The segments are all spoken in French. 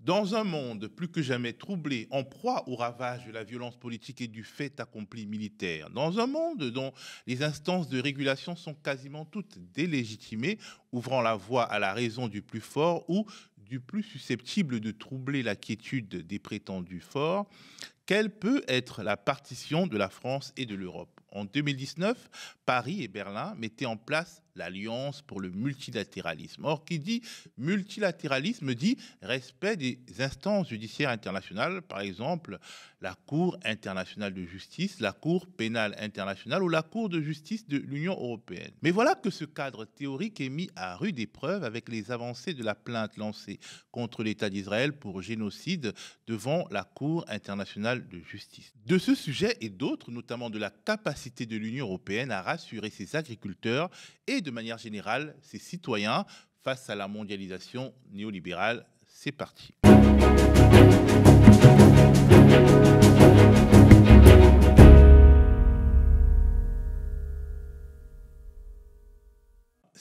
Dans un monde plus que jamais troublé, en proie aux ravages de la violence politique et du fait accompli militaire, dans un monde dont les instances de régulation sont quasiment toutes délégitimées, ouvrant la voie à la raison du plus fort ou du plus susceptible de troubler la quiétude des prétendus forts, quelle peut être la partition de la France et de l'Europe? En 2019, Paris et Berlin mettaient en place l'Alliance pour le multilatéralisme. Or, qui dit multilatéralisme dit respect des instances judiciaires internationales, par exemple la Cour internationale de justice, la Cour pénale internationale ou la Cour de justice de l'Union européenne. Mais voilà que ce cadre théorique est mis à rude épreuve avec les avancées de la plainte lancée contre l'État d'Israël pour génocide devant la Cour internationale de justice. De ce sujet et d'autres, notamment de la capacité de l'Union européenne à rassurer ses agriculteurs et de manière générale ses citoyens face à la mondialisation néolibérale, c'est parti.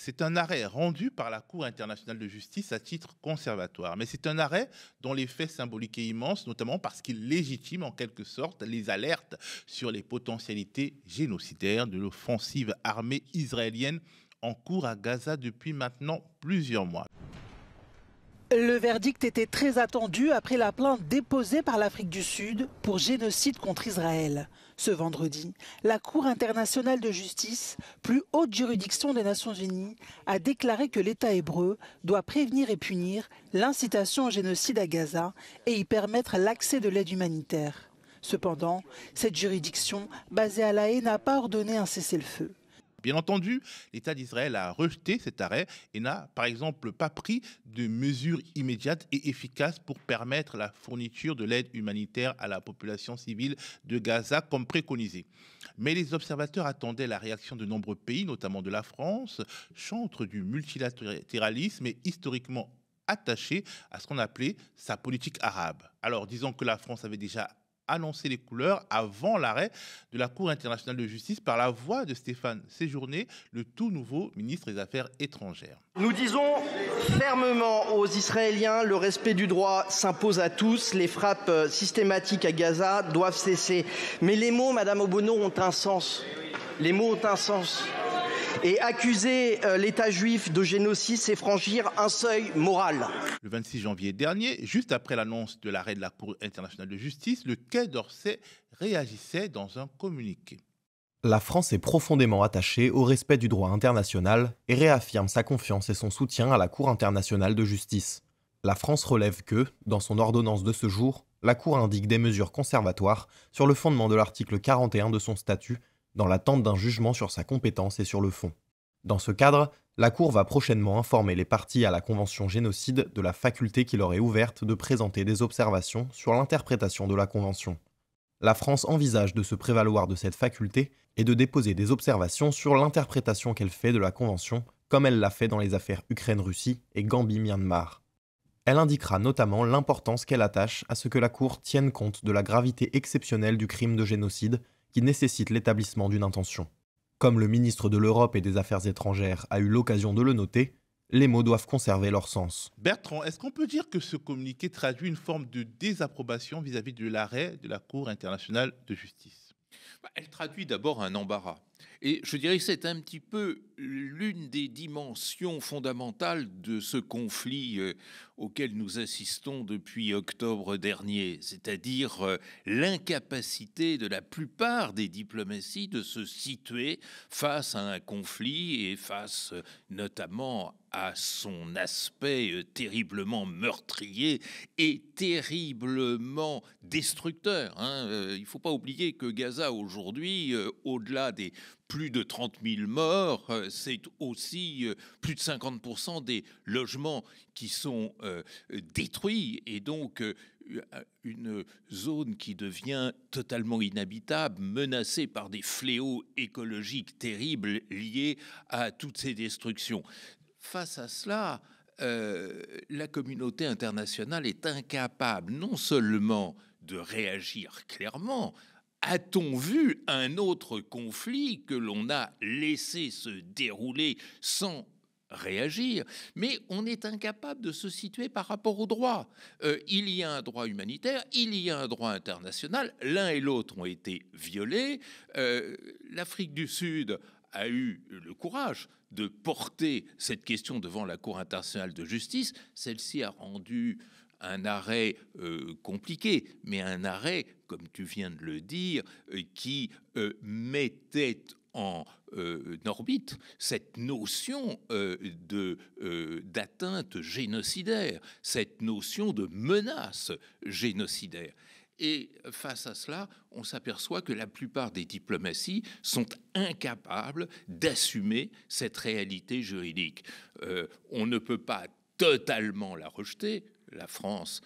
C'est un arrêt rendu par la Cour internationale de justice à titre conservatoire. Mais c'est un arrêt dont l'effet symbolique est immense, notamment parce qu'il légitime en quelque sorte les alertes sur les potentialités génocidaires de l'offensive armée israélienne en cours à Gaza depuis maintenant plusieurs mois. Le verdict était très attendu après la plainte déposée par l'Afrique du Sud pour génocide contre Israël. Ce vendredi, la Cour internationale de justice, plus haute juridiction des Nations Unies, a déclaré que l'État hébreu doit prévenir et punir l'incitation au génocide à Gaza et y permettre l'accès de l'aide humanitaire. Cependant, cette juridiction, basée à La Haye, n'a pas ordonné un cessez-le-feu. Bien entendu, l'État d'Israël a rejeté cet arrêt et n'a, par exemple, pas pris de mesures immédiates et efficaces pour permettre la fourniture de l'aide humanitaire à la population civile de Gaza, comme préconisé. Mais les observateurs attendaient la réaction de nombreux pays, notamment de la France, chantre du multilatéralisme et historiquement attaché à ce qu'on appelait sa politique arabe. Alors, disons que la France avait déjà annoncer les couleurs avant l'arrêt de la Cour internationale de justice par la voix de Stéphane Séjourné, le tout nouveau ministre des Affaires étrangères. Nous disons fermement aux Israéliens, le respect du droit s'impose à tous, les frappes systématiques à Gaza doivent cesser. Mais les mots, Madame Obono, ont un sens. Les mots ont un sens. Et accuser l'État juif de génocide, c'est franchir un seuil moral. Le 26 janvier dernier, juste après l'annonce de l'arrêt de la Cour internationale de justice, le Quai d'Orsay réagissait dans un communiqué. La France est profondément attachée au respect du droit international et réaffirme sa confiance et son soutien à la Cour internationale de justice. La France relève que, dans son ordonnance de ce jour, la Cour indique des mesures conservatoires sur le fondement de l'article 41 de son statut, dans l'attente d'un jugement sur sa compétence et sur le fond. Dans ce cadre, la Cour va prochainement informer les parties à la Convention génocide de la faculté qui leur est ouverte de présenter des observations sur l'interprétation de la Convention. La France envisage de se prévaloir de cette faculté et de déposer des observations sur l'interprétation qu'elle fait de la Convention, comme elle l'a fait dans les affaires Ukraine-Russie et Gambie-Myanmar. Elle indiquera notamment l'importance qu'elle attache à ce que la Cour tienne compte de la gravité exceptionnelle du crime de génocide qui nécessite l'établissement d'une intention. Comme le ministre de l'Europe et des Affaires étrangères a eu l'occasion de le noter, les mots doivent conserver leur sens. Bertrand, est-ce qu'on peut dire que ce communiqué traduit une forme de désapprobation vis-à-vis de l'arrêt de la Cour internationale de justice? Elle traduit d'abord un embarras. Et je dirais que c'est un petit peu l'une des dimensions fondamentales de ce conflit auquel nous assistons depuis octobre dernier, c'est-à-dire l'incapacité de la plupart des diplomaties de se situer face à un conflit et face notamment à son aspect terriblement meurtrier et terriblement destructeur. Il ne faut pas oublier que Gaza aujourd'hui, au-delà des plus de 30 000 morts, c'est aussi plus de 50% des logements qui sont détruits et donc une zone qui devient totalement inhabitable, menacée par des fléaux écologiques terribles liés à toutes ces destructions. Face à cela, la communauté internationale est incapable non seulement de réagir clairement. A-t-on vu un autre conflit que l'on a laissé se dérouler sans réagir, mais on est incapable de se situer par rapport au droit. Il y a un droit humanitaire, il y a un droit international, l'un et l'autre ont été violés. L'Afrique du Sud a eu le courage de porter cette question devant la Cour internationale de justice. Celle-ci a rendu un arrêt compliqué, mais un arrêt, comme tu viens de le dire, qui mettait en orbite cette notion d'atteinte génocidaire, cette notion de menace génocidaire. Et face à cela, on s'aperçoit que la plupart des diplomaties sont incapables d'assumer cette réalité juridique. On ne peut pas totalement la rejeter. La France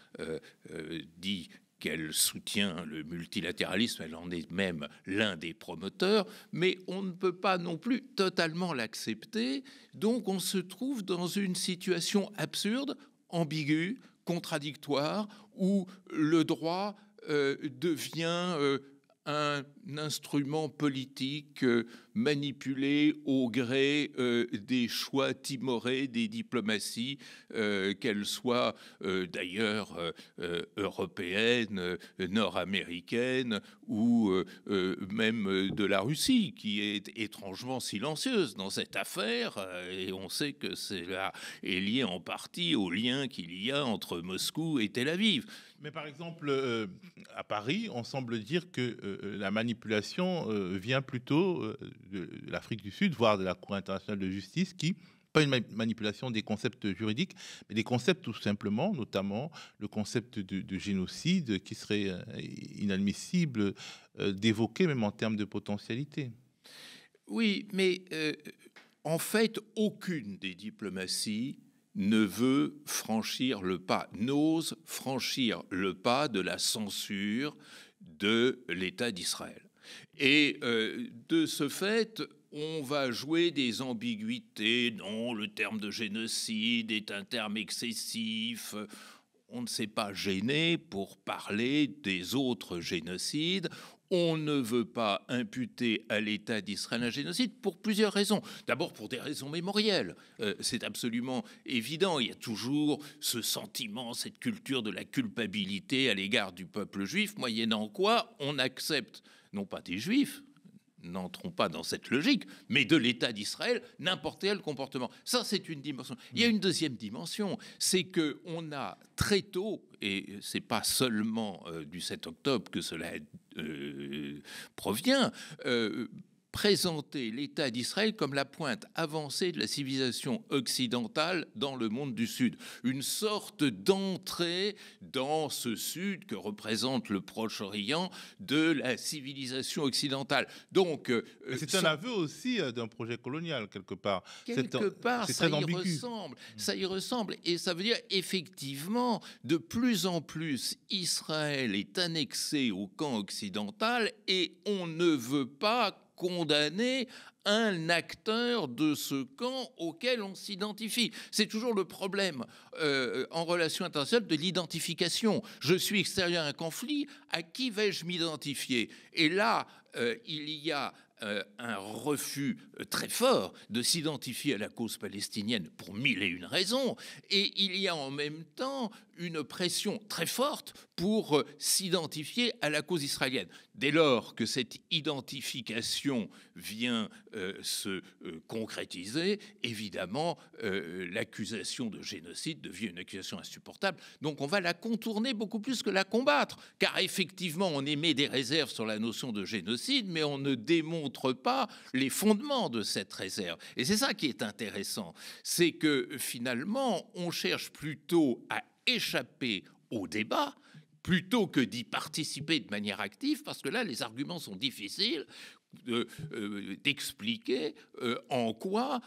dit qu'elle soutient le multilatéralisme, elle en est même l'un des promoteurs, mais on ne peut pas non plus totalement l'accepter. Donc on se trouve dans une situation absurde, ambiguë, contradictoire, où le droit devient un instrument politique manipulé au gré des choix timorés des diplomaties, qu'elles soient d'ailleurs européennes, nord-américaines ou même de la Russie, qui est étrangement silencieuse dans cette affaire, et on sait que cela est lié en partie au lien qu'il y a entre Moscou et Tel Aviv. Mais par exemple, à Paris, on semble dire que la manipulation vient plutôt de l'Afrique du Sud, voire de la Cour internationale de justice, qui, pas une manipulation des concepts juridiques, mais des concepts tout simplement, notamment le concept de génocide, qui serait inadmissible d'évoquer, même en termes de potentialité. Oui, mais en fait, aucune des diplomaties ne veut franchir le pas, n'ose franchir le pas de la censure de l'État d'Israël. Et de ce fait, on va jouer des ambiguïtés. Non, le terme de génocide est un terme excessif. On ne s'est pas gêné pour parler des autres génocides. On ne veut pas imputer à l'État d'Israël un génocide pour plusieurs raisons. D'abord pour des raisons mémorielles. C'est absolument évident. Il y a toujours ce sentiment, cette culture de la culpabilité à l'égard du peuple juif, moyennant quoi on accepte, non pas des juifs, n'entrons pas dans cette logique, mais de l'État d'Israël, n'importe quel comportement. Ça, c'est une dimension. Il y a une deuxième dimension, c'est qu'on a très tôt, et c'est pas seulement du 7 octobre que cela provient, présenter l'État d'Israël comme la pointe avancée de la civilisation occidentale dans le monde du Sud. Une sorte d'entrée dans ce Sud que représente le Proche-Orient de la civilisation occidentale. Donc, c'est un aveu aussi d'un projet colonial, quelque part. Quelque part, ça y ressemble. Ça y ressemble. Et ça veut dire, effectivement, de plus en plus, Israël est annexé au camp occidental et on ne veut pas condamner un acteur de ce camp auquel on s'identifie. C'est toujours le problème en relation internationale de l'identification. Je suis extérieur à un conflit, à qui vais-je m'identifier? Et là, il y a un refus très fort de s'identifier à la cause palestinienne pour 1001 raisons, et il y a en même temps une pression très forte pour s'identifier à la cause israélienne. Dès lors que cette identification vient se concrétiser, évidemment, l'accusation de génocide devient une accusation insupportable. Donc on va la contourner beaucoup plus que la combattre, car effectivement, on émet des réserves sur la notion de génocide, mais on ne démontre pas les fondements de cette réserve. Et c'est ça qui est intéressant, c'est que finalement, on cherche plutôt à échapper au débat plutôt que d'y participer de manière active, parce que là, les arguments sont difficiles d'expliquer en quoi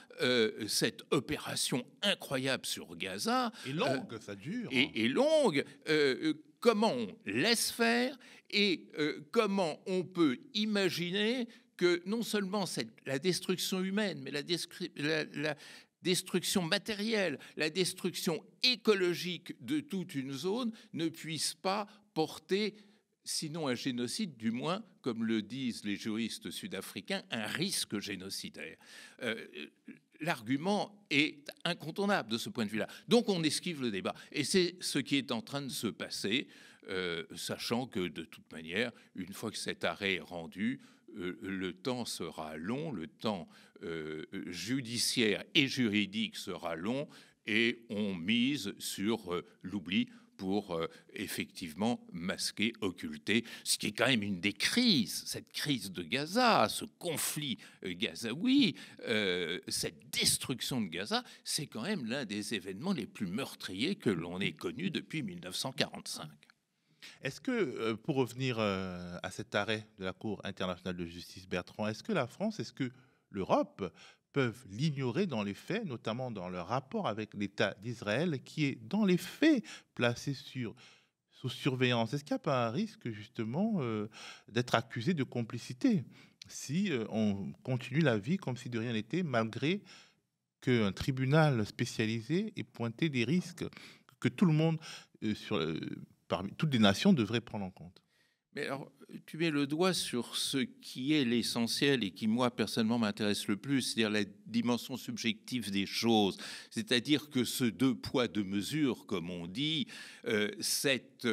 cette opération incroyable sur Gaza... Et longue, ça dure. Et longue, comment on laisse faire et comment on peut imaginer que non seulement la destruction humaine, mais la destruction matérielle, la destruction écologique de toute une zone ne puisse pas porter, sinon un génocide, du moins, comme le disent les juristes sud-africains, un risque génocidaire. l'argument est incontournable de ce point de vue-là. Donc on esquive le débat. Et c'est ce qui est en train de se passer, sachant que de toute manière, une fois que cet arrêt est rendu, le temps sera long, le temps judiciaire et juridique sera long, et on mise sur l'oubli pour effectivement masquer, occulter, ce qui est quand même une des crises, cette crise de Gaza, ce conflit gazaoui, cette destruction de Gaza, c'est quand même l'un des événements les plus meurtriers que l'on ait connus depuis 1945. Est-ce que, pour revenir à cet arrêt de la Cour internationale de justice, Bertrand, est-ce que la France, est-ce que l'Europe peuvent l'ignorer dans les faits, notamment dans leur rapport avec l'État d'Israël, qui est dans les faits placé sous surveillance? Est-ce qu'il n'y a pas un risque, justement, d'être accusé de complicité si on continue la vie comme si de rien n'était, malgré qu'un tribunal spécialisé ait pointé des risques que tout le monde, parmi toutes les nations, devrait prendre en compte? Mais alors, tu mets le doigt sur ce qui est l'essentiel et qui, moi, personnellement, m'intéresse le plus, c'est-à-dire la dimension subjective des choses. C'est-à-dire que ce deux poids, deux mesures, comme on dit, cet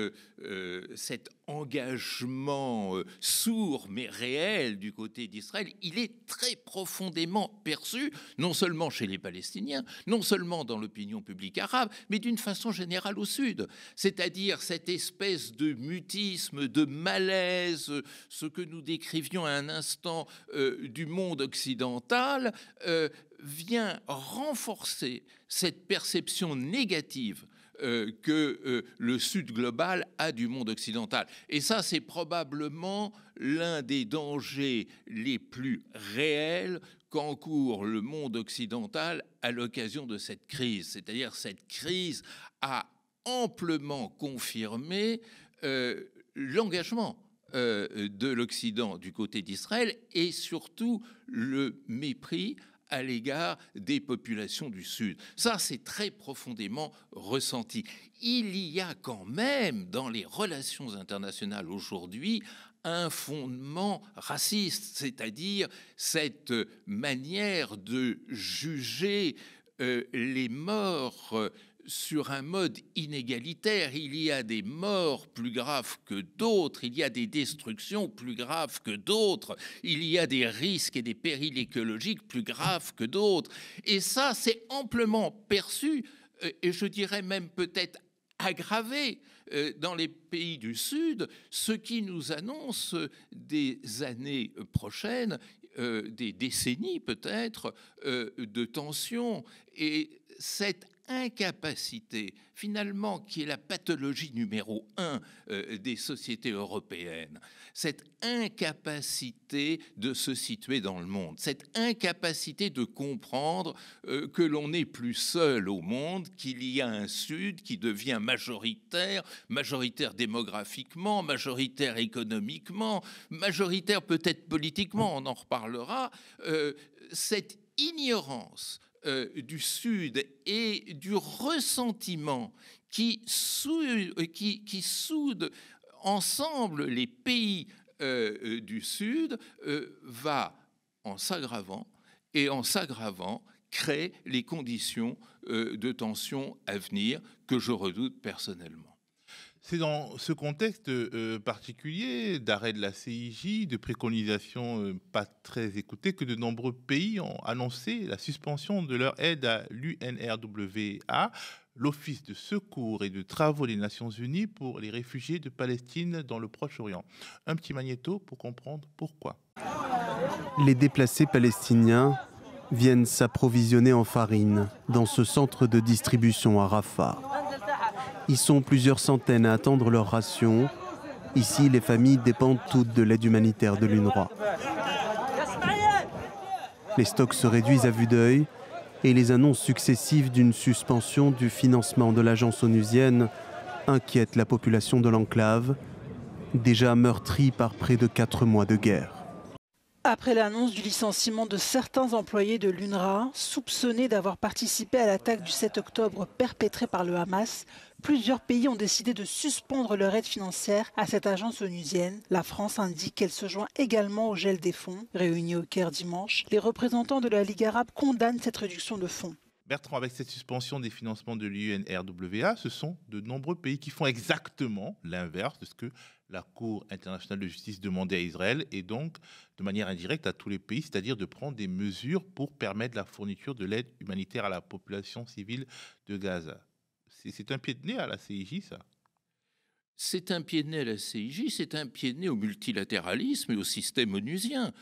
engagement sourd mais réel du côté d'Israël, il est très profondément perçu, non seulement chez les Palestiniens, non seulement dans l'opinion publique arabe, mais d'une façon générale au Sud. C'est-à-dire cette espèce de mutisme, de malaise, ce que nous décrivions à un instant du monde occidental, vient renforcer cette perception négative que le Sud global a du monde occidental. Et ça, c'est probablement l'un des dangers les plus réels qu'encourt le monde occidental à l'occasion de cette crise. C'est-à-dire cette crise a amplement confirmé l'engagement de l'Occident du côté d'Israël et surtout le mépris à l'égard des populations du Sud. Ça, c'est très profondément ressenti. Il y a quand même dans les relations internationales aujourd'hui un fondement raciste, c'est-à-dire cette manière de juger les morts sur un mode inégalitaire. Il y a des morts plus graves que d'autres, il y a des destructions plus graves que d'autres, il y a des risques et des périls écologiques plus graves que d'autres. Et ça, c'est amplement perçu, et je dirais même peut-être aggravé dans les pays du Sud, ce qui nous annonce des années prochaines, des décennies peut-être, de tensions. Et cette incapacité, finalement, qui est la pathologie numéro 1 des sociétés européennes, cette incapacité de se situer dans le monde, cette incapacité de comprendre que l'on n'est plus seul au monde, qu'il y a un Sud qui devient majoritaire démographiquement, majoritaire économiquement, majoritaire peut-être politiquement, on en reparlera, cette ignorance du Sud et du ressentiment qui soude ensemble les pays du Sud va en s'aggravant et en s'aggravant crée les conditions de tension à venir que je redoute personnellement. C'est dans ce contexte particulier d'arrêt de la CIJ, de préconisation pas très écoutée, que de nombreux pays ont annoncé la suspension de leur aide à l'UNRWA, l'Office de secours et de travaux des Nations Unies pour les réfugiés de Palestine dans le Proche-Orient. Un petit magnéto pour comprendre pourquoi. Les déplacés palestiniens viennent s'approvisionner en farine dans ce centre de distribution à Rafah. Ils sont plusieurs centaines à attendre leur ration. Ici, les familles dépendent toutes de l'aide humanitaire de l'UNRWA. Les stocks se réduisent à vue d'œil et les annonces successives d'une suspension du financement de l'agence onusienne inquiètent la population de l'enclave, déjà meurtrie par près de 4 mois de guerre. Après l'annonce du licenciement de certains employés de l'UNRWA, soupçonnés d'avoir participé à l'attaque du 7 octobre perpétrée par le Hamas, plusieurs pays ont décidé de suspendre leur aide financière à cette agence onusienne. La France indique qu'elle se joint également au gel des fonds. Réunis au Caire dimanche, les représentants de la Ligue arabe condamnent cette réduction de fonds. Bertrand, avec cette suspension des financements de l'UNRWA, ce sont de nombreux pays qui font exactement l'inverse de ce que la Cour internationale de justice demandait à Israël et donc de manière indirecte à tous les pays, c'est-à-dire de prendre des mesures pour permettre la fourniture de l'aide humanitaire à la population civile de Gaza. C'est un pied de nez à la CIJ, ça. C'est un pied de nez à la CIJ, c'est un pied de nez au multilatéralisme et au système onusien.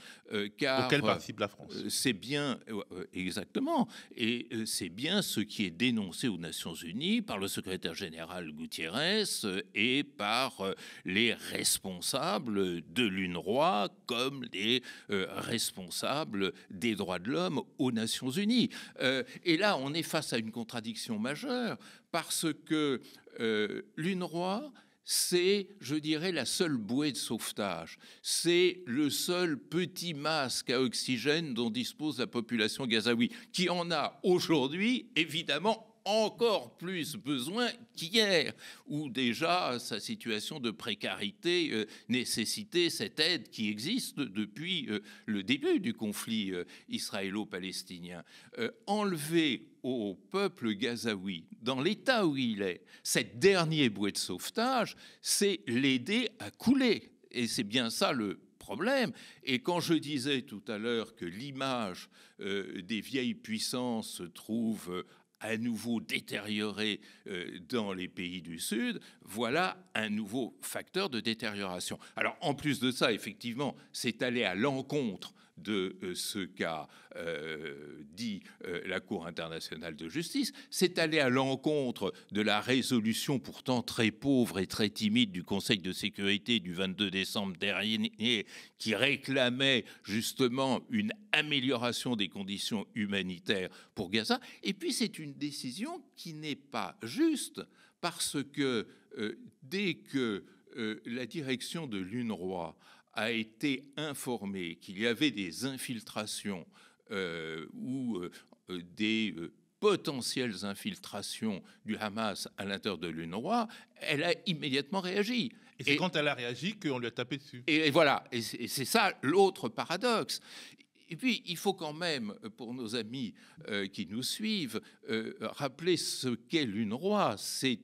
Car auquel participe la France. C'est bien, exactement, et c'est bien ce qui est dénoncé aux Nations Unies par le secrétaire général Guterres et par les responsables de l'UNRWA comme les responsables des droits de l'homme aux Nations Unies. Et là, on est face à une contradiction majeure parce que l'UNRWA, c'est, je dirais, la seule bouée de sauvetage. C'est le seul petit masque à oxygène dont dispose la population gazaoui, qui en a aujourd'hui, évidemment, encore plus besoin qu'hier, où déjà sa situation de précarité nécessitait cette aide qui existe depuis le début du conflit israélo-palestinien. Enlever au peuple gazaoui, dans l'état où il est, cette dernière bouée de sauvetage, c'est l'aider à couler. Et c'est bien ça le problème. Et quand je disais tout à l'heure que l'image des vieilles puissances se trouve à nouveau détériorée dans les pays du Sud, voilà un nouveau facteur de détérioration. Alors, en plus de ça, effectivement, c'est aller à l'encontre de ce qu'a dit la Cour internationale de justice, c'est aller à l'encontre de la résolution pourtant très pauvre et très timide du Conseil de sécurité du 22 décembre dernier qui réclamait justement une amélioration des conditions humanitaires pour Gaza. Et puis c'est une décision qui n'est pas juste parce que dès que la direction de l'UNRWA a été informé qu'il y avait des infiltrations ou des potentielles infiltrations du Hamas à l'intérieur de l'UNRWA, elle a immédiatement réagi. Et c'est quand elle a réagi qu'on lui a tapé dessus. Et voilà, et c'est ça l'autre paradoxe. Et puis, il faut quand même, pour nos amis qui nous suivent, rappeler ce qu'est l'UNRWA. C'est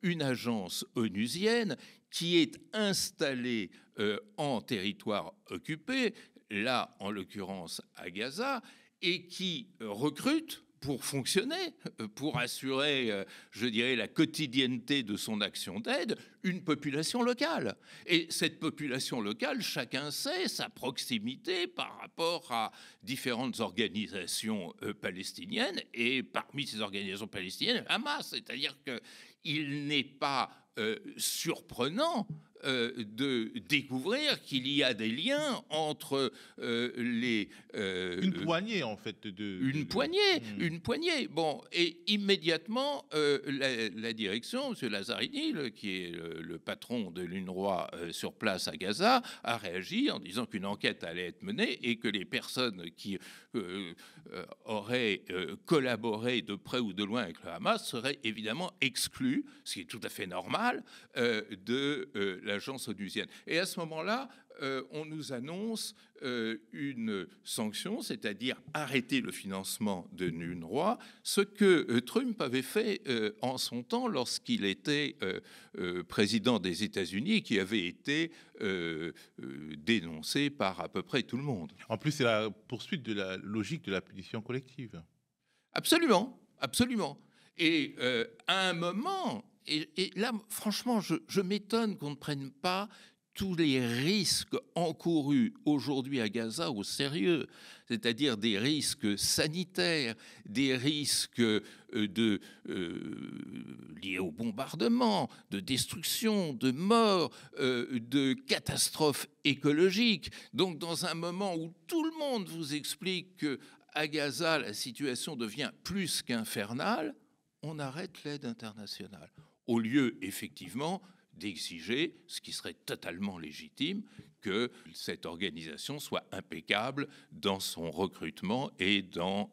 une agence onusienne qui est installée en territoire occupé, là, en l'occurrence, à Gaza, et qui recrute pour fonctionner, pour assurer, je dirais, la quotidienneté de son action d'aide, une population locale. Et cette population locale, chacun sait sa proximité par rapport à différentes organisations palestiniennes, et parmi ces organisations palestiniennes, Hamas. C'est-à-dire qu'il n'est pas surprenant de découvrir qu'il y a des liens entre les... une poignée, en fait. Une poignée. Bon, et immédiatement, la direction, M. Lazzarini, qui est le patron de l'UNRWA sur place à Gaza, a réagi en disant qu'une enquête allait être menée et que les personnes qui auraient collaboré de près ou de loin avec le Hamas seraient évidemment exclues, ce qui est tout à fait normal, de l'agence onusienne. Et à ce moment-là, on nous annonce une sanction, c'est-à-dire arrêter le financement de l'UNRWA, ce que Trump avait fait en son temps lorsqu'il était président des États-Unis, qui avait été dénoncé par à peu près tout le monde. En plus, c'est la poursuite de la logique de la punition collective. Absolument, absolument. Et à un moment, et là, franchement, je m'étonne qu'on ne prenne pas tous les risques encourus aujourd'hui à Gaza au sérieux, c'est-à-dire des risques sanitaires, des risques liés au bombardement, de destruction, de mort, de catastrophes écologiques. Donc, dans un moment où tout le monde vous explique qu'à Gaza, la situation devient plus qu'infernale, on arrête l'aide internationale, au lieu, effectivement, d'exiger, ce qui serait totalement légitime, que cette organisation soit impeccable dans son recrutement et dans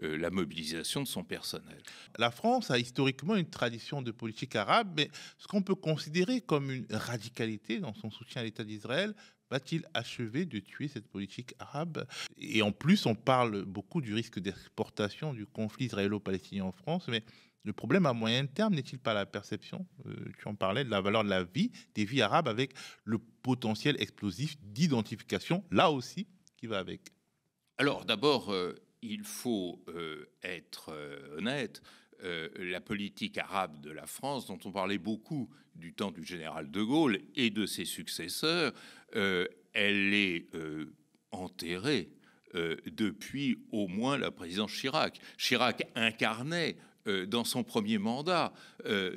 la mobilisation de son personnel. La France a historiquement une tradition de politique arabe, mais ce qu'on peut considérer comme une radicalité dans son soutien à l'État d'Israël va-t-il achever de tuer cette politique arabe? Et en plus, on parle beaucoup du risque d'exportation du conflit israélo-palestinien en France, mais le problème à moyen terme n'est-il pas la perception, tu en parlais, de la valeur de la vie, des vies arabes, avec le potentiel explosif d'identification, là aussi, qui va avec? Alors d'abord, il faut être honnête. La politique arabe de la France, dont on parlait beaucoup du temps du général de Gaulle et de ses successeurs, elle est enterrée depuis au moins la présidence Chirac. Chirac incarnait dans son premier mandat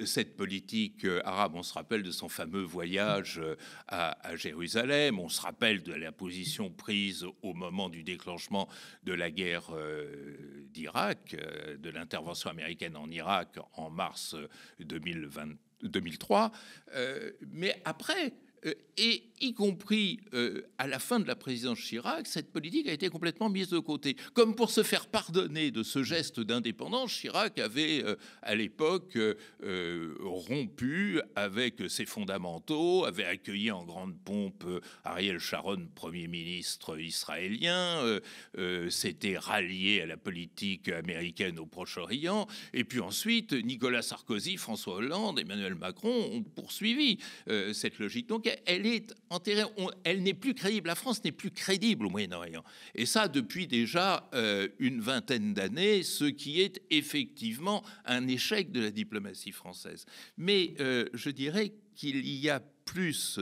cette politique arabe. On se rappelle de son fameux voyage à Jérusalem, on se rappelle de la position prise au moment du déclenchement de la guerre d'Irak, de l'intervention américaine en Irak en mars 2003. Mais après, et y compris à la fin de la présidence Chirac, cette politique a été complètement mise de côté. Comme pour se faire pardonner de ce geste d'indépendance, Chirac avait à l'époque rompu avec ses fondamentaux, avait accueilli en grande pompe Ariel Sharon, Premier ministre israélien, s'était rallié à la politique américaine au Proche-Orient, et puis ensuite Nicolas Sarkozy, François Hollande, Emmanuel Macron ont poursuivi cette logique. Donc elle est enterrée, elle n'est plus crédible. La France n'est plus crédible au Moyen-Orient. Et ça, depuis déjà une vingtaine d'années, ce qui est effectivement un échec de la diplomatie française. Mais je dirais qu'il y a plus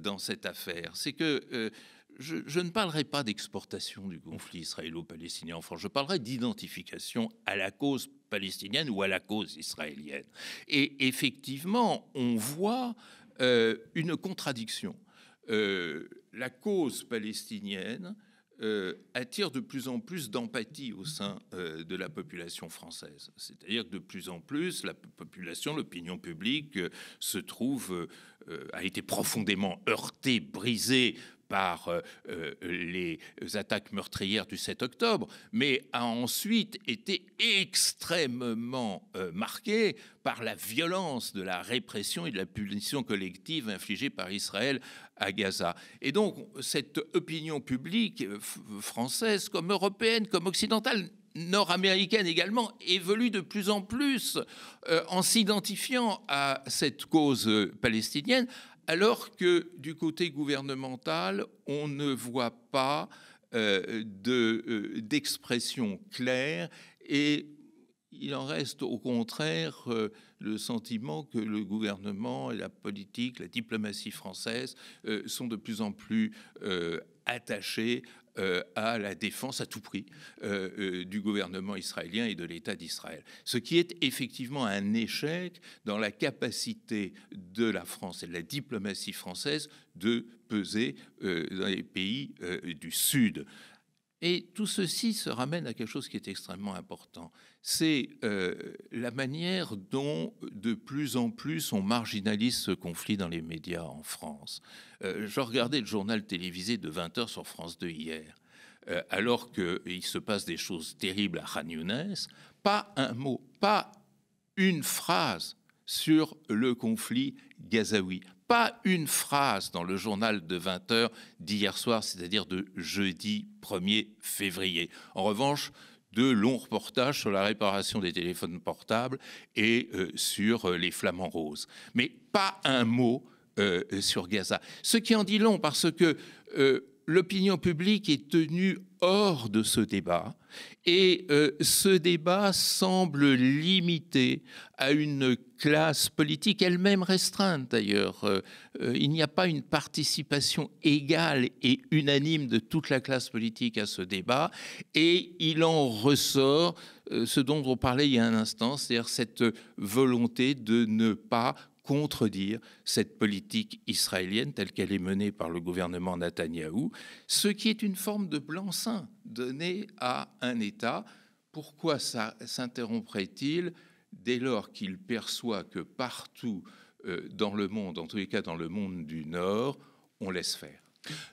dans cette affaire. C'est que je ne parlerai pas d'exportation du conflit israélo-palestinien en France. Je parlerai d'identification à la cause palestinienne ou à la cause israélienne. Et effectivement, on voit une contradiction. La cause palestinienne attire de plus en plus d'empathie au sein de la population française. C'est-à-dire que de plus en plus, la population, l'opinion publique a été profondément heurtée, brisée par les attaques meurtrières du 7 octobre, mais a ensuite été extrêmement marquée par la violence de la répression et de la punition collective infligée par Israël à Gaza. Et donc, cette opinion publique française, comme européenne, comme occidentale, nord-américaine également, évolue de plus en plus en s'identifiant à cette cause palestinienne, alors que du côté gouvernemental, on ne voit pas d'expression claire, et il en reste au contraire le sentiment que le gouvernement et la politique, la diplomatie française sont de plus en plus attachés à la défense à tout prix du gouvernement israélien et de l'État d'Israël. Ce qui est effectivement un échec dans la capacité de la France et de la diplomatie française de peser dans les pays du Sud. Et tout ceci se ramène à quelque chose qui est extrêmement important. C'est la manière dont de plus en plus on marginalise ce conflit dans les médias en France. Je regardais le journal télévisé de 20h sur France 2 hier, alors qu'il se passe des choses terribles à Khan Younes, pas un mot, pas une phrase sur le conflit gazaoui. Pas une phrase dans le journal de 20h d'hier soir, c'est-à-dire de jeudi 1er février. En revanche, de longs reportages sur la réparation des téléphones portables et sur les flamants roses. Mais pas un mot sur Gaza. Ce qui en dit long, parce que l'opinion publique est tenue hors de ce débat, et ce débat semble limité à une classe politique elle-même restreinte d'ailleurs. Il n'y a pas une participation égale et unanime de toute la classe politique à ce débat, et il en ressort ce dont on parlait il y a un instant, c'est-à-dire cette volonté de ne pas contredire cette politique israélienne telle qu'elle est menée par le gouvernement Netanyahou, ce qui est une forme de blanc-seing donné à un État. Pourquoi ça s'interromprait-il dès lors qu'il perçoit que partout dans le monde, en tous les cas dans le monde du Nord, on laisse faire.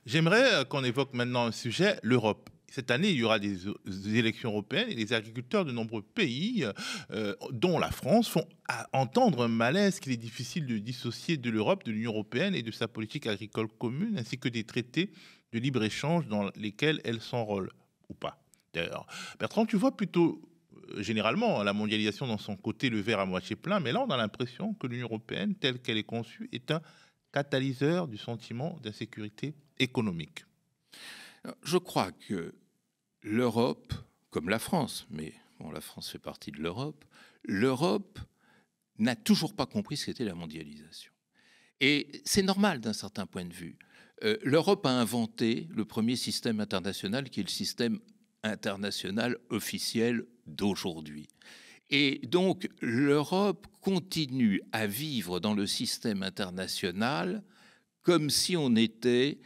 J'aimerais qu'on évoque maintenant un sujet, l'Europe. Cette année, il y aura des élections européennes et les agriculteurs de nombreux pays, dont la France, font entendre un malaise qu'il est difficile de dissocier de l'Europe, de l'Union européenne et de sa politique agricole commune, ainsi que des traités de libre-échange dans lesquels elle s'enrôle, ou pas. D'ailleurs, Bertrand, tu vois plutôt généralement la mondialisation dans son côté, le verre à moitié plein, mais là, on a l'impression que l'Union européenne, telle qu'elle est conçue, est un catalyseur du sentiment d'insécurité économique. Je crois que l'Europe, comme la France, mais bon, la France fait partie de l'Europe, l'Europe n'a toujours pas compris ce qu'était la mondialisation. Et c'est normal d'un certain point de vue. L'Europe a inventé le premier système international qui est le système international officiel d'aujourd'hui. Et donc l'Europe continue à vivre dans le système international comme si on était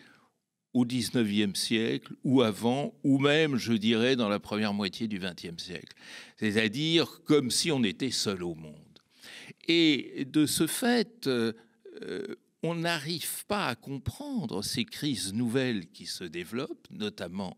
au XIXe siècle, ou avant, ou même, je dirais, dans la première moitié du XXe siècle. C'est-à-dire comme si on était seul au monde. Et de ce fait, on n'arrive pas à comprendre ces crises nouvelles qui se développent, notamment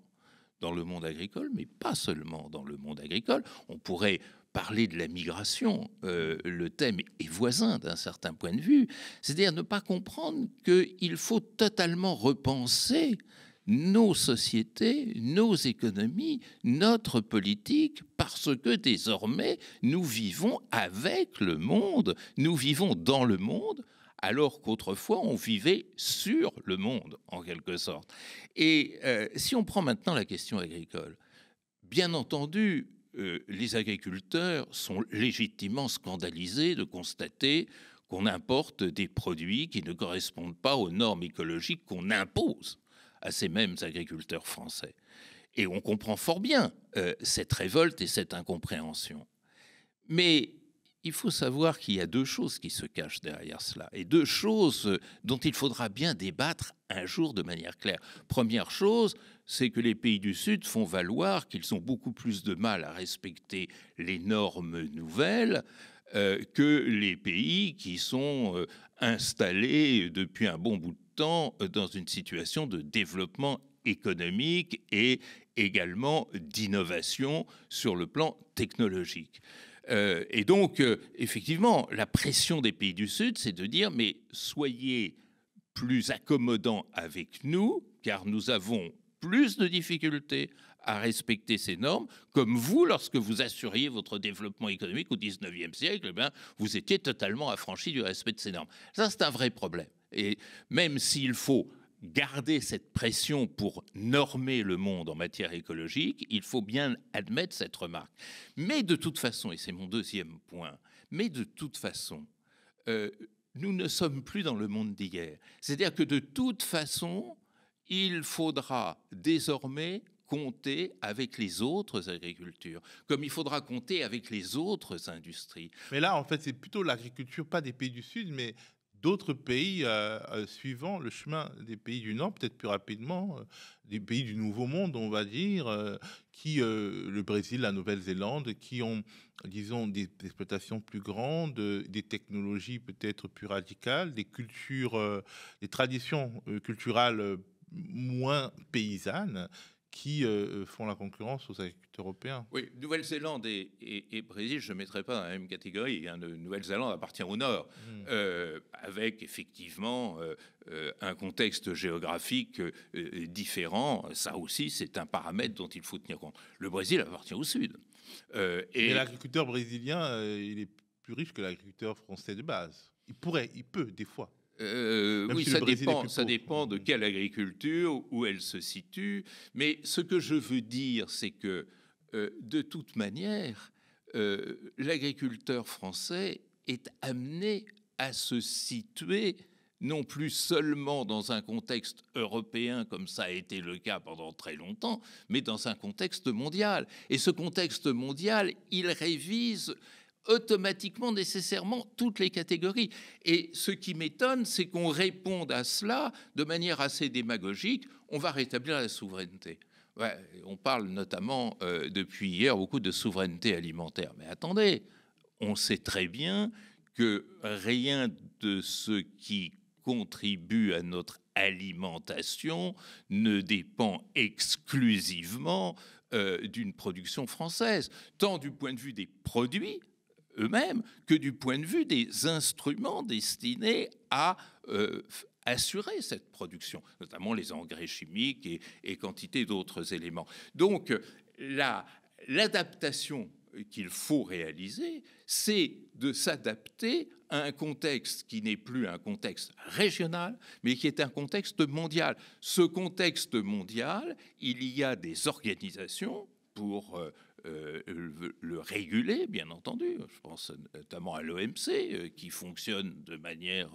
dans le monde agricole, mais pas seulement dans le monde agricole. On pourrait parler de la migration, le thème est voisin d'un certain point de vue, c'est-à-dire ne pas comprendre qu'il faut totalement repenser nos sociétés, nos économies, notre politique, parce que désormais, nous vivons avec le monde, nous vivons dans le monde, alors qu'autrefois, on vivait sur le monde, en quelque sorte. Et si on prend maintenant la question agricole, bien entendu, les agriculteurs sont légitimement scandalisés de constater qu'on importe des produits qui ne correspondent pas aux normes écologiques qu'on impose à ces mêmes agriculteurs français. Et on comprend fort bien cette révolte et cette incompréhension. Mais il faut savoir qu'il y a deux choses qui se cachent derrière cela, et deux choses dont il faudra bien débattre un jour de manière claire. Première chose, c'est que les pays du Sud font valoir qu'ils ont beaucoup plus de mal à respecter les normes nouvelles que les pays qui sont installés depuis un bon bout de temps dans une situation de développement économique et également d'innovation sur le plan technologique. Et donc, effectivement, la pression des pays du Sud, c'est de dire, mais soyez plus accommodants avec nous, car nous avons plus de difficultés à respecter ces normes, comme vous, lorsque vous assuriez votre développement économique au XIXe siècle, eh bien, vous étiez totalement affranchis du respect de ces normes. Ça, c'est un vrai problème. Et même s'il faut garder cette pression pour normer le monde en matière écologique, il faut bien admettre cette remarque. Mais de toute façon, et c'est mon deuxième point, mais de toute façon, nous ne sommes plus dans le monde d'hier. C'est-à-dire que de toute façon, il faudra désormais compter avec les autres agricultures, comme il faudra compter avec les autres industries. Mais là, en fait, c'est plutôt l'agriculture, pas des pays du Sud, mais d'autres pays suivant le chemin des pays du Nord, peut-être plus rapidement, des pays du Nouveau Monde, on va dire, le Brésil, la Nouvelle-Zélande, qui ont, disons, des exploitations plus grandes, des technologies peut-être plus radicales, des cultures, des traditions culturelles moins paysannes, qui font la concurrence aux agriculteurs européens. Oui, Nouvelle-Zélande et Brésil, je ne mettrai pas dans la même catégorie. Nouvelle-Zélande appartient au Nord, avec effectivement un contexte géographique différent. Ça aussi, c'est un paramètre dont il faut tenir compte. Le Brésil appartient au Sud. Mais l'agriculteur brésilien, il est plus riche que l'agriculteur français de base. Il peut, des fois. Oui, si ça dépend de quelle agriculture, où elle se situe. Mais ce que je veux dire, c'est que, de toute manière, l'agriculteur français est amené à se situer non plus seulement dans un contexte européen, comme ça a été le cas pendant très longtemps, mais dans un contexte mondial. Et ce contexte mondial, il révise automatiquement, nécessairement, toutes les catégories. Et ce qui m'étonne, c'est qu'on réponde à cela de manière assez démagogique. On va rétablir la souveraineté. Ouais, on parle notamment, depuis hier, beaucoup de souveraineté alimentaire. Mais attendez, on sait très bien que rien de ce qui contribue à notre alimentation ne dépend exclusivement d'une production française, tant du point de vue des produits eux-mêmes que du point de vue des instruments destinés à assurer cette production, notamment les engrais chimiques et quantité d'autres éléments. Donc, l'adaptation qu'il faut réaliser, c'est de s'adapter à un contexte qui n'est plus un contexte régional, mais qui est un contexte mondial. Ce contexte mondial, il y a des organisations pour le réguler, bien entendu. Je pense notamment à l'OMC, qui fonctionne de manière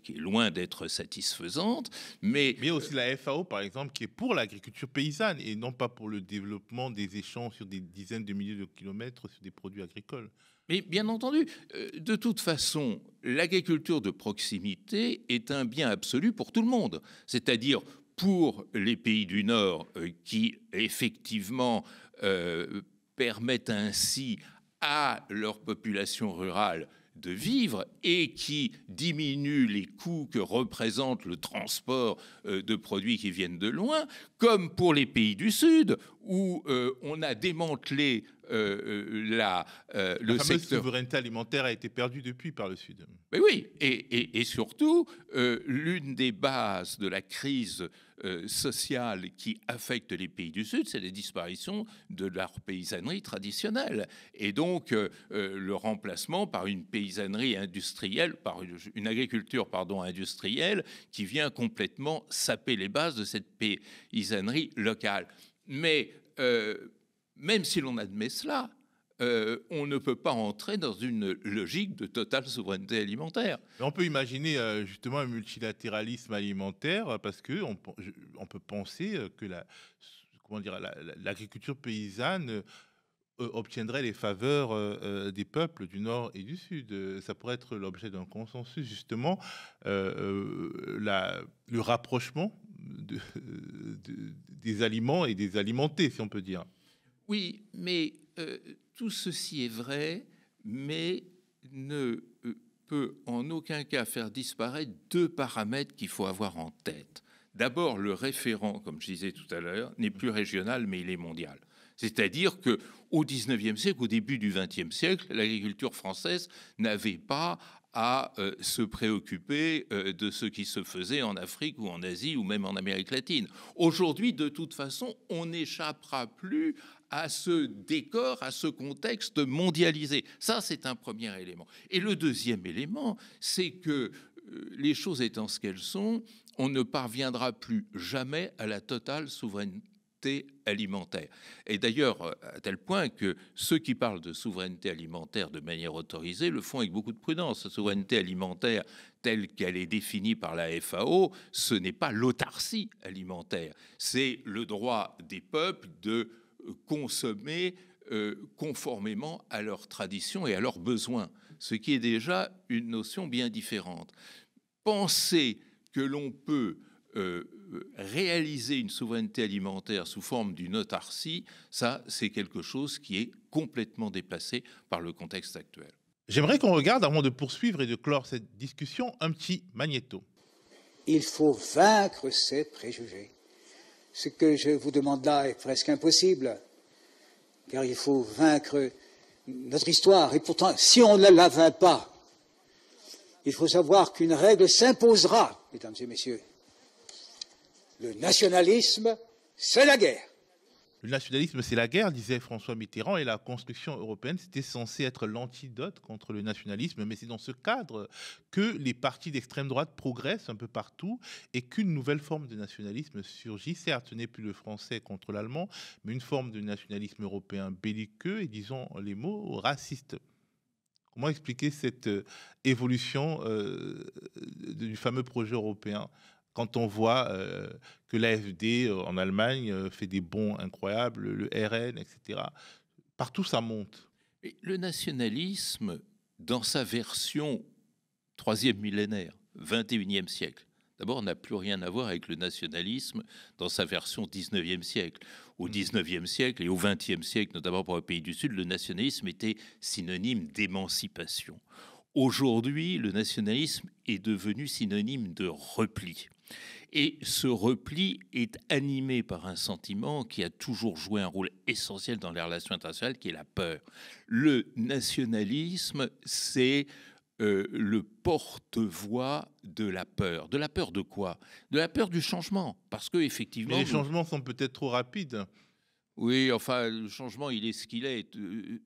qui est loin d'être satisfaisante. Mais aussi la FAO, par exemple, qui est pour l'agriculture paysanne et non pas pour le développement des échanges sur des dizaines de milliers de kilomètres sur des produits agricoles. Mais bien entendu, de toute façon, l'agriculture de proximité est un bien absolu pour tout le monde. C'est-à-dire pour les pays du Nord qui, effectivement, permettent ainsi à leur population rurale de vivre et qui diminuent les coûts que représente le transport de produits qui viennent de loin, comme pour les pays du Sud, où on a démantelé la fameuse souveraineté alimentaire a été perdue depuis par le Sud. Mais oui, et surtout, l'une des bases de la crise sociale qui affecte les pays du Sud, c'est la disparition de leur paysannerie traditionnelle. Et donc, le remplacement par une paysannerie industrielle, par une agriculture industrielle qui vient complètement saper les bases de cette paysannerie locale. Mais même si l'on admet cela, on ne peut pas entrer dans une logique de totale souveraineté alimentaire. On peut imaginer justement un multilatéralisme alimentaire parce que on peut penser que l'agriculture paysanne obtiendrait les faveurs des peuples du Nord et du Sud. Ça pourrait être l'objet d'un consensus, justement, le rapprochement des aliments et des alimentés, si on peut dire. Oui, mais tout ceci est vrai, mais ne peut en aucun cas faire disparaître deux paramètres qu'il faut avoir en tête. D'abord, le référent, comme je disais tout à l'heure, n'est plus régional, mais il est mondial. C'est-à-dire qu'au XIXe siècle, au début du XXe siècle, l'agriculture française n'avait pas à se préoccuper de ce qui se faisait en Afrique ou en Asie ou même en Amérique latine. Aujourd'hui, de toute façon, on n'échappera plus à ce décor, à ce contexte mondialisé. Ça, c'est un premier élément. Et le deuxième élément, c'est que les choses étant ce qu'elles sont, on ne parviendra plus jamais à la totale souveraineté alimentaire. Et d'ailleurs, à tel point que ceux qui parlent de souveraineté alimentaire de manière autorisée le font avec beaucoup de prudence. La souveraineté alimentaire telle qu'elle est définie par la FAO, ce n'est pas l'autarcie alimentaire, c'est le droit des peuples de consommer conformément à leurs traditions et à leurs besoins, ce qui est déjà une notion bien différente. Penser que l'on peut réaliser une souveraineté alimentaire sous forme d'une autarcie, ça, c'est quelque chose qui est complètement déplacé par le contexte actuel. J'aimerais qu'on regarde, avant de poursuivre et de clore cette discussion, un petit magnéto. Il faut vaincre ces préjugés. Ce que je vous demande là est presque impossible, car il faut vaincre notre histoire. Et pourtant, si on ne la vainc pas, il faut savoir qu'une règle s'imposera, mesdames et messieurs. Le nationalisme, c'est la guerre. Le nationalisme, c'est la guerre, disait François Mitterrand, et la construction européenne, c'était censé être l'antidote contre le nationalisme, mais c'est dans ce cadre que les partis d'extrême droite progressent un peu partout et qu'une nouvelle forme de nationalisme surgit. Certes, ce n'est plus le français contre l'allemand, mais une forme de nationalisme européen belliqueux et, disons les mots, raciste. Comment expliquer cette évolution du fameux projet européen quand on voit que l'AfD en Allemagne fait des bonds incroyables, le RN, etc. Partout, ça monte. Et le nationalisme, dans sa version 3e millénaire, 21e siècle, d'abord, n'a plus rien à voir avec le nationalisme dans sa version 19e siècle. Au 19e siècle et au 20e siècle, notamment pour les pays du Sud, le nationalisme était synonyme d'émancipation. Aujourd'hui, le nationalisme est devenu synonyme de repli. Et ce repli est animé par un sentiment qui a toujours joué un rôle essentiel dans les relations internationales, qui est la peur. Le nationalisme, c'est le porte-voix de la peur. De la peur de quoi? De la peur du changement. Parce que effectivement, mais les changements sont peut-être trop rapides. Oui, enfin, le changement, il est ce qu'il est.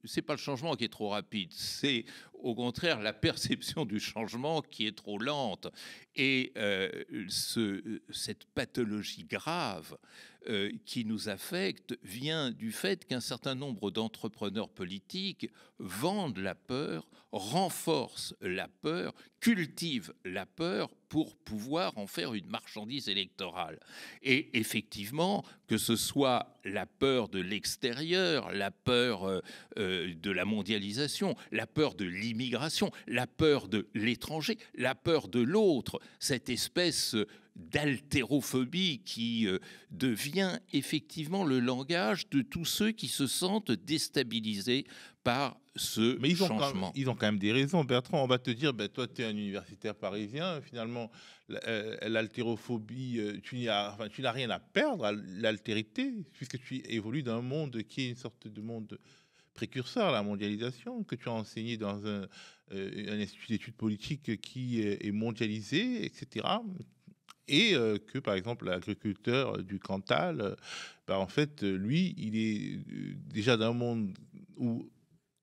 C'est pas le changement qui est trop rapide, c'est au contraire la perception du changement qui est trop lente. Et cette pathologie grave qui nous affecte vient du fait qu'un certain nombre d'entrepreneurs politiques vendent la peur, renforcent la peur, cultivent la peur pour pouvoir en faire une marchandise électorale. Et effectivement, que ce soit la peur de l'extérieur, la peur de la mondialisation, la peur de l'immigration, la peur de l'étranger, la peur de l'autre, cette espèce d'haltérophobie qui devient effectivement le langage de tous ceux qui se sentent déstabilisés par ce changement. Ils ont quand même des raisons, Bertrand. On va te dire, ben, toi, tu es un universitaire parisien. Finalement, l'haltérophobie, tu n'as rien à perdre à l'altérité, puisque tu évolues dans un monde qui est une sorte de monde précurseur à la mondialisation, que tu as enseigné dans un institut d'études politiques qui est mondialisé, etc. Et que, par exemple, l'agriculteur du Cantal, en fait, lui, il est déjà d'un monde où,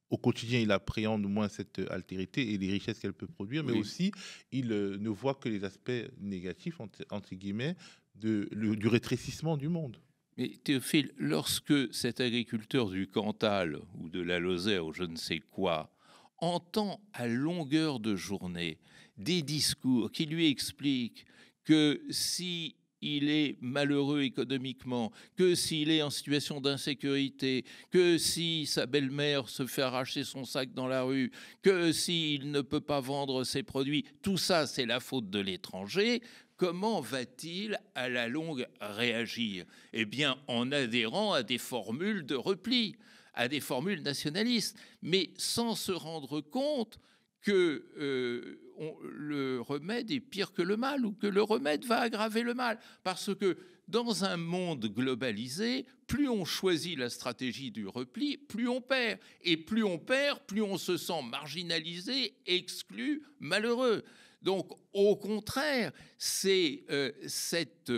au quotidien, il appréhende moins cette altérité et les richesses qu'elle peut produire, mais aussi, il ne voit que les aspects négatifs, entre guillemets, du rétrécissement du monde. Mais Théophile, lorsque cet agriculteur du Cantal ou de la Lozère ou je ne sais quoi entend à longueur de journée des discours qui lui expliquent que si il est malheureux économiquement, que s'il est en situation d'insécurité, que si sa belle-mère se fait arracher son sac dans la rue, que s'il ne peut pas vendre ses produits, tout ça c'est la faute de l'étranger, comment va-t-il à la longue réagir? Eh bien, en adhérant à des formules de repli, à des formules nationalistes, mais sans se rendre compte que le remède est pire que le mal, ou que le remède va aggraver le mal. Parce que dans un monde globalisé, plus on choisit la stratégie du repli, plus on perd. Et plus on perd, plus on se sent marginalisé, exclu, malheureux. Donc, au contraire, c'est cet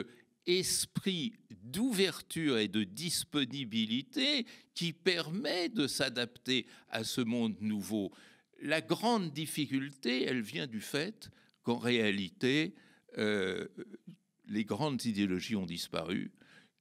esprit d'ouverture et de disponibilité qui permet de s'adapter à ce monde nouveau. La grande difficulté, elle vient du fait qu'en réalité, les grandes idéologies ont disparu,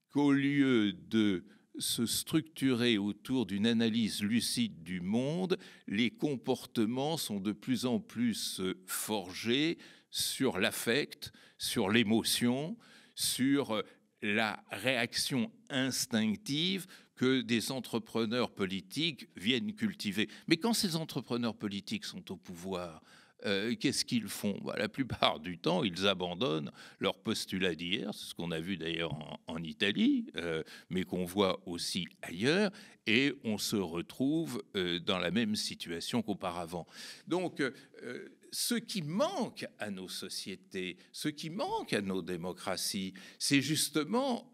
qu'au lieu de se structurer autour d'une analyse lucide du monde, les comportements sont de plus en plus forgés sur l'affect, sur l'émotion, sur la réaction instinctive que des entrepreneurs politiques viennent cultiver. Mais quand ces entrepreneurs politiques sont au pouvoir, qu'est-ce qu'ils font? La plupart du temps, ils abandonnent leur postulat d'hier, c'est ce qu'on a vu d'ailleurs en Italie, mais qu'on voit aussi ailleurs, et on se retrouve dans la même situation qu'auparavant. Donc, ce qui manque à nos sociétés, ce qui manque à nos démocraties, c'est justement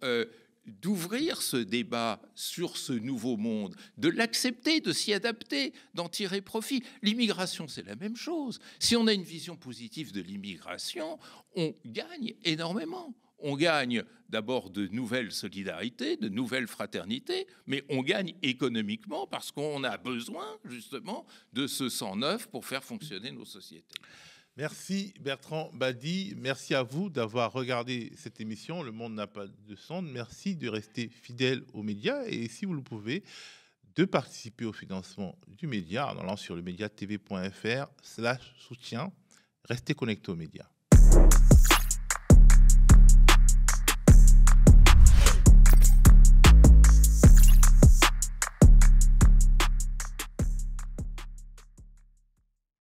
d'ouvrir ce débat sur ce nouveau monde, de l'accepter, de s'y adapter, d'en tirer profit. L'immigration, c'est la même chose. Si on a une vision positive de l'immigration, on gagne énormément. On gagne d'abord de nouvelles solidarités, de nouvelles fraternités, mais on gagne économiquement parce qu'on a besoin justement de ce sang neuf pour faire fonctionner nos sociétés. Merci Bertrand Badi, merci à vous d'avoir regardé cette émission. Le monde n'a pas de sonde. Merci de rester fidèle aux médias et si vous le pouvez, de participer au financement du média en allant sur le mediatv.fr/soutien. Restez connectés aux médias.